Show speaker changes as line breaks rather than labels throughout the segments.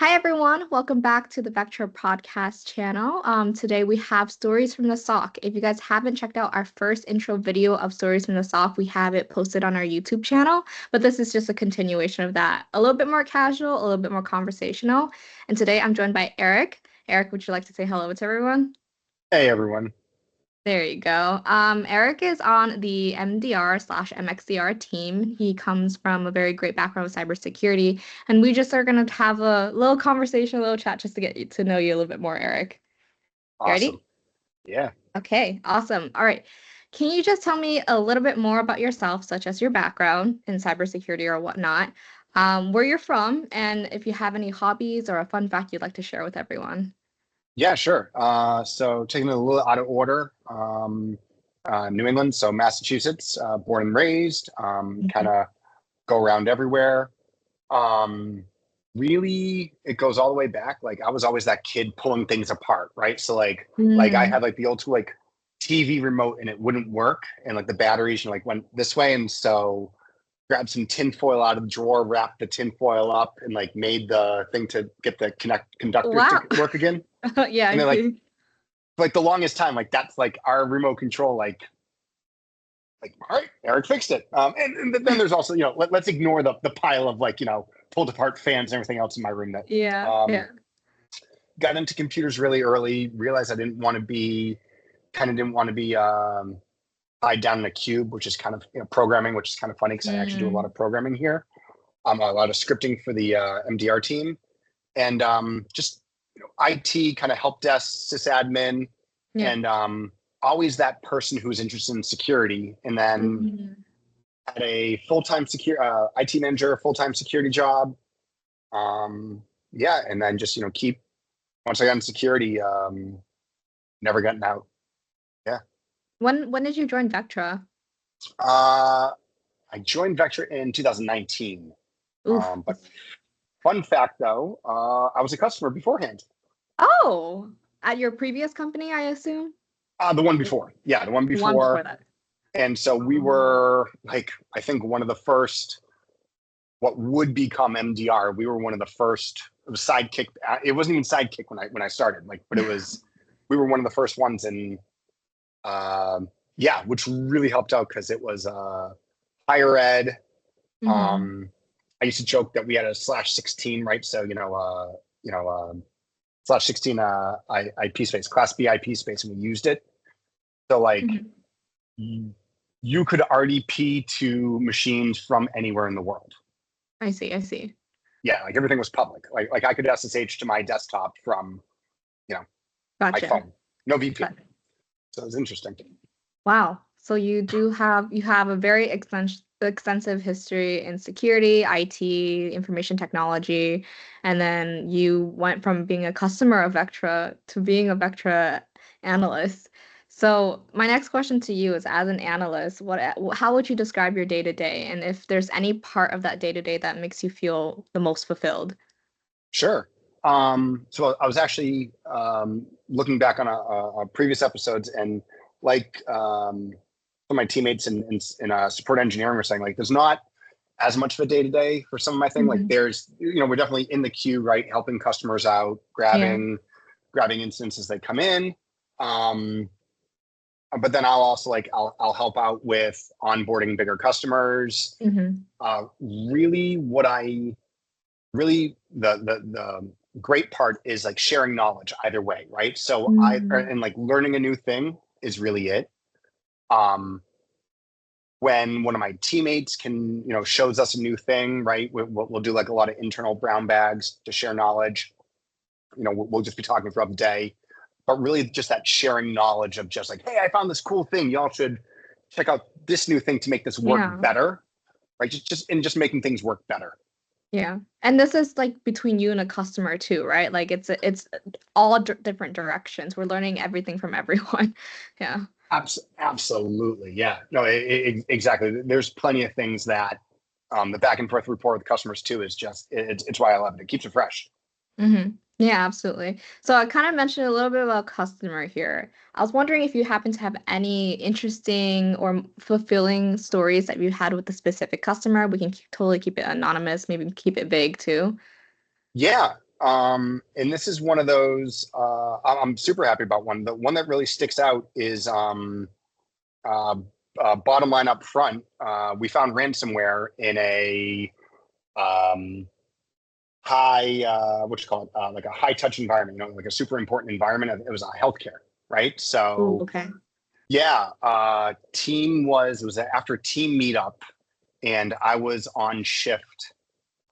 Hi, everyone. Welcome back to the Vectra podcast channel. Today we have Stories from the SOC. If you guys haven't checked out our first intro video of Stories from the SOC, we have it posted on our YouTube channel, but this is just a continuation of that. A little bit more casual, a little bit more conversational. And today I'm joined by Eric. Eric, would you like to say hello to everyone?
Hey everyone.
There you go. Eric is on the MDR/MXDR team. He comes from a very great background with cybersecurity, and we just are going to have a little conversation, a little chat just to get to know you a little bit more, Eric. You
Awesome.
ready?
Yeah.
Okay, awesome. All right. Can you just tell me a little bit more about yourself, such as your background in cybersecurity or whatnot, where you're from, and if you have any hobbies or a fun fact you'd like to share with everyone?
Yeah, sure. So taking it a little out of order, New England, so Massachusetts, born and raised, kind of go around everywhere. Really, it goes all the way back. Like I was always that kid pulling things apart, right? So like I had like the old school like TV remote and it wouldn't work, and like the batteries like went this way, and so grabbed some tinfoil out of the drawer, wrapped the tinfoil up, and like made the thing to get the conductors
Wow.
to work again.
Yeah,
And
I
then
see.
like the longest time, like that's like our remote control, like all right, Eric fixed it. And then there's also, let's ignore the pile of like, pulled apart fans and everything else in my room that
Yeah, yeah.
got into computers really early, realized I didn't want to be tied down in a cube, which is kind of programming, which is kind of funny because I actually do a lot of programming here. A lot of scripting for the MDR team, and just IT kind of help desk, sysadmin,
Yeah.
and always that person who's interested in security. And then had a full-time IT manager, full-time security job. Yeah, and then just keep once I got in security, never gotten out. Yeah.
When did you join Vectra?
I joined Vectra in 2019.
Oof.
But fun fact though, I was a customer beforehand.
Oh, at your previous company, I assume?
The one before. Yeah, the one
The one before
before.
that.
And so we were like, I think one of the first, what would become MDR. We were one of the first. It was Sidekick. It wasn't even Sidekick when I started. Like, but it was. We were one of the first ones, and yeah, which really helped out because it was higher ed. I used to joke that we had a /16, right? So /16 IP space, Class B IP space, and we used it. So like. You could RDP to machines from anywhere in the world.
I see.
Yeah, like everything was public. Like I could SSH to my desktop from, my
Gotcha.
phone. No VPN.
Gotcha.
So it was interesting.
Wow. So you have a very extensive history in security, IT, information technology, and then you went from being a customer of Vectra to being a Vectra analyst. So my next question to you is, as an analyst, how would you describe your day-to-day, and if there's any part of that day-to-day that makes you feel the most fulfilled?
Sure. So I was actually looking back on a previous episodes, and like some of my teammates in support engineering were saying, like, there's not as much of a day-to-day for some of my thing. Like there's, we're definitely in the queue, right? Helping customers out, grabbing instances as they come in. But then I'll also I'll help out with onboarding bigger customers. Really, the great part is like sharing knowledge either way, right? So and like learning a new thing is really it. When one of my teammates shows us a new thing, right? We'll do like a lot of internal brown bags to share knowledge. We'll just be talking throughout the day. But really just that sharing knowledge of just like, hey, I found this cool thing. Y'all should check out this new thing to make this work better, right? Just making things work better.
Yeah. And this is like between you and a customer too, right? Like it's all different directions. We're learning everything from everyone. Yeah.
Absolutely. Yeah. No, exactly. There's plenty of things that the back and forth rapport with customers too is just, it's why I love it. It keeps it fresh.
Yeah, absolutely. So I kind of mentioned a little bit about customer here. I was wondering if you happen to have any interesting or fulfilling stories that you had with a specific customer. We can totally keep it anonymous, maybe keep it vague too.
Yeah. And this is one of those, I'm super happy about one. The one that really sticks out is bottom line up front. We found ransomware in a high, what you call it, like a high touch environment, like a super important environment. It was healthcare, right?
Ooh,
So
okay.
yeah, it was after team meetup, and I was on shift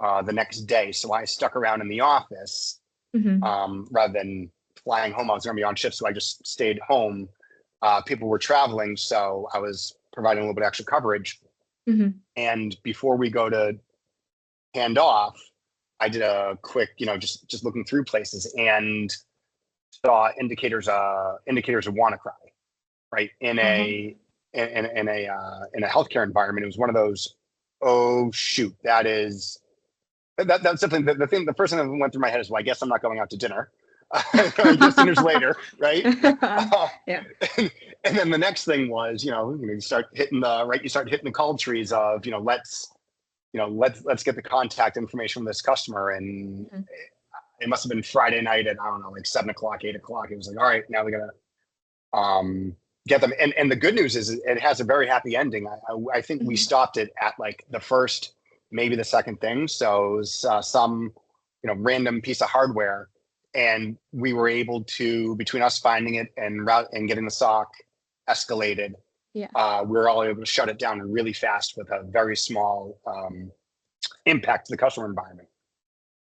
the next day. So I stuck around in the office
Mm-hmm.
rather than flying home. I was going to be on shift, so I just stayed home. People were traveling, so I was providing a little bit extra coverage.
Mm-hmm.
And before we go to hand off, I did a quick, just looking through places and saw indicators of WannaCry, right?
Uh-huh.
In a healthcare environment. It was one of those, oh shoot, that's definitely the thing. The first thing that went through my head is, well, I guess I'm not going out to dinner. I guess dinner's later, right?
Yeah.
And, and then the next thing was, you start hitting the call trees of, let's get the contact information from this customer. And
Mhm.
it must have been Friday night at, I don't know, like 7 o'clock, 8 o'clock. It was like, all right, now we gotta get them. And the good news is it has a very happy ending. I think we
Mhm.
stopped it at like the first, maybe the second thing. So it was some, random piece of hardware, and we were able to, between us finding it and getting the SOC escalated,
Yeah.
we were all able to shut it down really fast with a very small impact to the customer environment.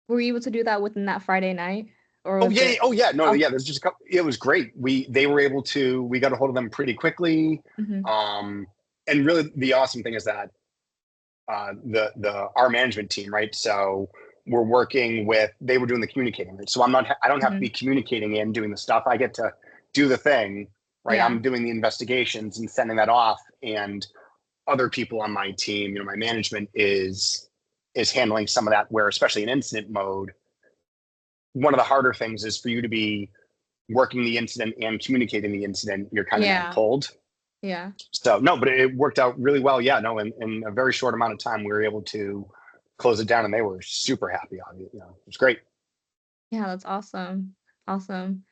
Were you able to do that within that Friday night, or
Oh
was
yeah,
it?
oh yeah, no,
Oh.
yeah. There's just a couple. It was great. They were able to. We got a hold of them pretty quickly.
Mm-hmm.
Um, and really, the awesome thing is that our management team, right? So we're working with. They were doing the communicating, right? So I don't have to
Mm-hmm.
be communicating and doing the stuff. I get to do the thing, right?
Yeah.
I'm doing the investigations and sending that off, and other people on my team, my management is handling some of that. Where, especially in incident mode, one of the harder things is for you to be working the incident and communicating the incident. You're kind of now
Yeah.
pulled.
Yeah.
So no, but it worked out really well. Yeah, no, in a very short amount of time, we were able to close it down, and they were super happy on it. It was great.
Yeah, that's awesome. Awesome.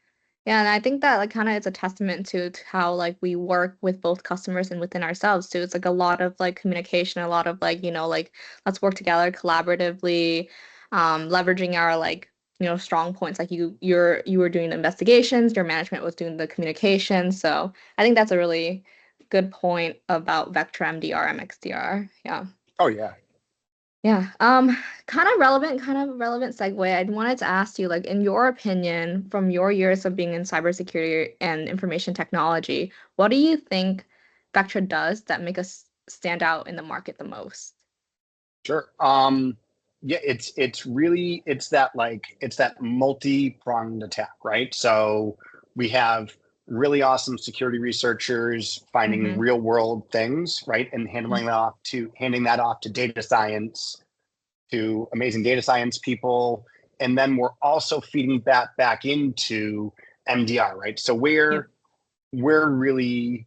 Yeah, and I think that like kind of is a testament to how like we work with both customers and within ourselves too. It's like a lot of like communication, a lot of like, like let's work together collaboratively, leveraging our like, strong points. Like you were doing the investigations, your management was doing the communication. So I think that's a really good point about Vectra MDR, MXDR. Yeah.
Oh yeah,
Yeah. Kind of relevant segue. I wanted to ask you, like, in your opinion, from your years of being in cybersecurity and information technology, what do you think Vectra does that make us stand out in the market the most?
sure. Yeah, it's that multi-pronged attack, right? So we have really awesome security researchers finding
Mm-hmm.
real world things, right, and handing that off to data science, to amazing data science people. And then we're also feeding that back into MDR, right? So
Yep.
we're really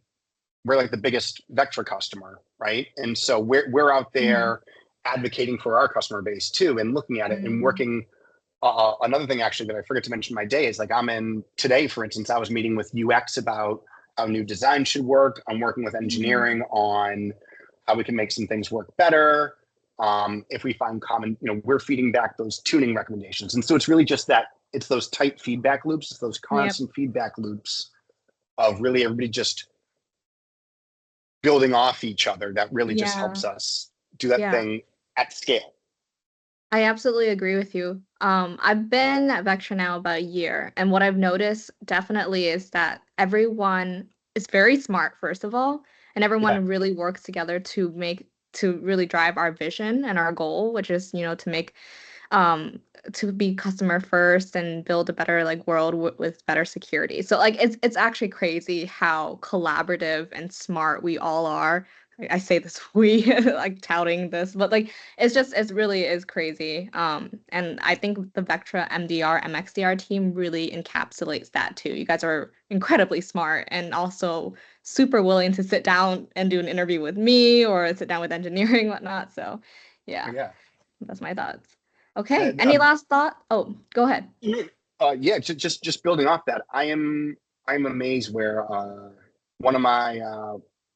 we're like the biggest Vectra customer, right? And so we're out
Mm-hmm.
there advocating for our customer base too, and looking at it and
Mm-hmm.
working. Another thing actually that I forgot to mention in my day is, like, I'm in today, for instance, I was meeting with UX about how new design should work. I'm working with engineering on how we can make some things work better. If we find common, we're feeding back those tuning recommendations. And so it's really just that, it's those tight feedback loops, it's those
Yep.
constant feedback loops of really everybody just building off each other that really just
Yeah.
helps us do that
Yeah.
thing at scale.
I absolutely agree with you. I've been at Vectra now about a year, and what I've noticed definitely is that everyone is very smart, first of all, and
Yeah.
everyone really works together to really drive our vision and our goal, which is, to make um to be customer first and build a better like world with better security. So like it's actually crazy how collaborative and smart we all are. I say this we like touting this, but like it really is crazy. And I think the Vectra MDR MXDR team really encapsulates that too. You guys are incredibly smart and also super willing to sit down and do an interview with me or sit down with engineering, whatnot. So yeah,
Yeah.
that's my thoughts. Okay.
And,
Any last thought? Oh, go ahead.
yeah, just building off that, I'm amazed where one of my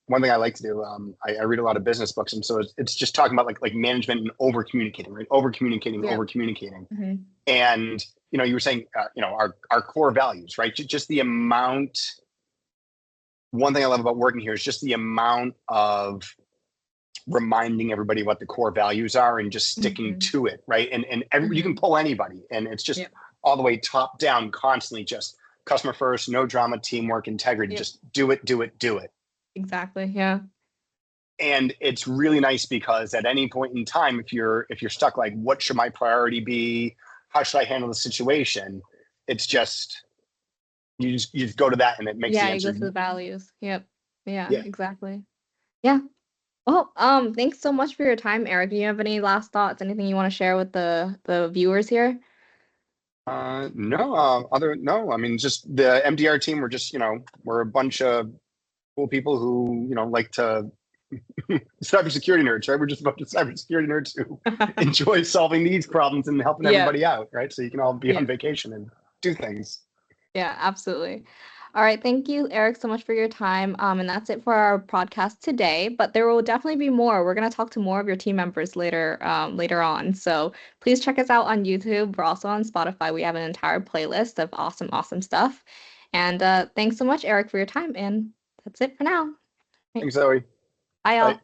one thing I like to do, I read a lot of business books, and so it's just talking about like management and over communicating, right? Over communicating,
Yeah.
over communicating,
hmm
and you were saying our core values, right? Just the amount. One thing I love about working here is just the amount of reminding everybody what the core values are and just sticking to it, right? And you can pull anybody, and it's just all the way top down, constantly just customer first, no drama, teamwork, integrity. Just do it, do it, do it.
Exactly. Yeah.
And it's really nice because at any point in time, if you're stuck, like, what should my priority be? How should I handle the situation? It's just you just go to that, and it makes the
Yeah, you
answer.
go to the values. Yep. Yeah,
Yeah.
exactly. Yeah. Well, thanks so much for your time, Eric. Do you have any last thoughts? Anything you want to share with the viewers here?
No, no. I mean, just the MDR team. We're just, we're a bunch of cool people who, like to cybersecurity nerds, right? We're just a bunch of cybersecurity nerds who enjoy solving these problems and helping
Yeah.
everybody out, right? So you can all be
Yeah.
on vacation and do things.
Yeah, absolutely. All right. Thank you, Eric, so much for your time. And that's it for our podcast today. But there will definitely be more. We're gonna talk to more of your team members later on. So please check us out on YouTube. We're also on Spotify. We have an entire playlist of awesome, awesome stuff. And thanks so much, Eric, for your time. And that's it for now.
Thanks, Zoe.
Bye, y'all.
Bye.